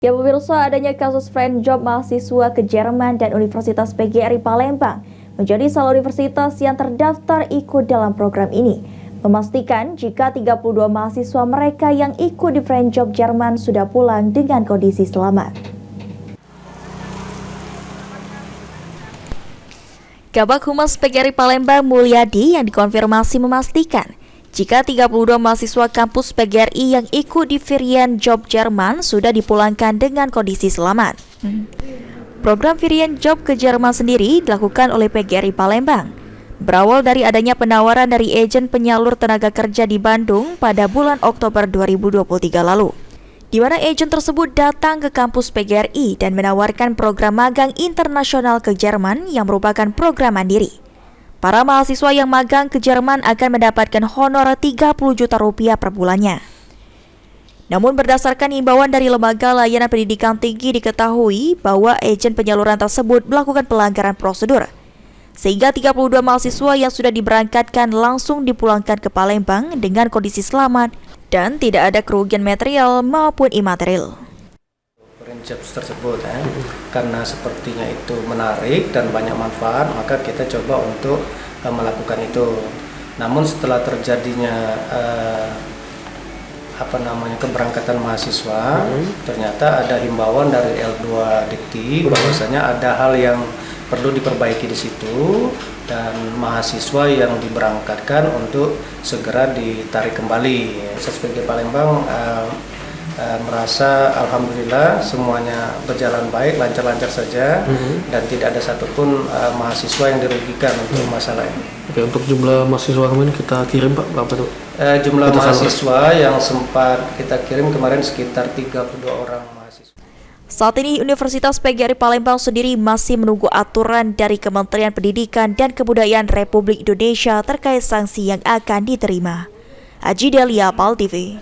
Ya pemirsa, adanya kasus friend job mahasiswa ke Jerman dan Universitas PGRI Palembang menjadi salah universitas yang terdaftar ikut dalam program ini. Memastikan jika 32 mahasiswa mereka yang ikut di friend job Jerman sudah pulang dengan kondisi selamat. Kabag Humas PGRI Palembang Mulyadi yang dikonfirmasi memastikan jika 32 mahasiswa kampus PGRI yang ikut di Friend Job Jerman sudah dipulangkan dengan kondisi selamat. Program Friend Job ke Jerman sendiri dilakukan oleh PGRI Palembang. Berawal dari adanya penawaran dari agen penyalur tenaga kerja di Bandung pada bulan Oktober 2023 lalu, di mana agen tersebut datang ke kampus PGRI dan menawarkan program magang internasional ke Jerman yang merupakan program mandiri. Para mahasiswa yang magang ke Jerman akan mendapatkan honor 30 juta rupiah per bulannya. Namun berdasarkan imbauan dari Lembaga Layanan Pendidikan Tinggi diketahui bahwa agen penyaluran tersebut melakukan pelanggaran prosedur, sehingga 32 mahasiswa yang sudah diberangkatkan langsung dipulangkan ke Palembang dengan kondisi selamat dan tidak ada kerugian material maupun imaterial. Jobs tersebut karena sepertinya itu menarik dan banyak manfaat, maka kita coba untuk melakukan itu. Namun setelah terjadinya keberangkatan mahasiswa, ternyata ada himbauan dari L2 Dikti bahwasanya ada hal yang perlu diperbaiki di situ dan mahasiswa yang diberangkatkan untuk segera ditarik kembali. SPG Palembang merasa alhamdulillah semuanya berjalan baik, lancar-lancar saja, dan tidak ada satupun mahasiswa yang dirugikan untuk masalah ini. Oke, untuk jumlah mahasiswa kemarin kita kirim Pak, berapa tuh? Jumlah mahasiswa yang sempat kita kirim kemarin sekitar 32 orang mahasiswa. Saat ini Universitas PGRI Palembang sendiri masih menunggu aturan dari Kementerian Pendidikan dan Kebudayaan Republik Indonesia terkait sanksi yang akan diterima. Aji Delia, PAL TV.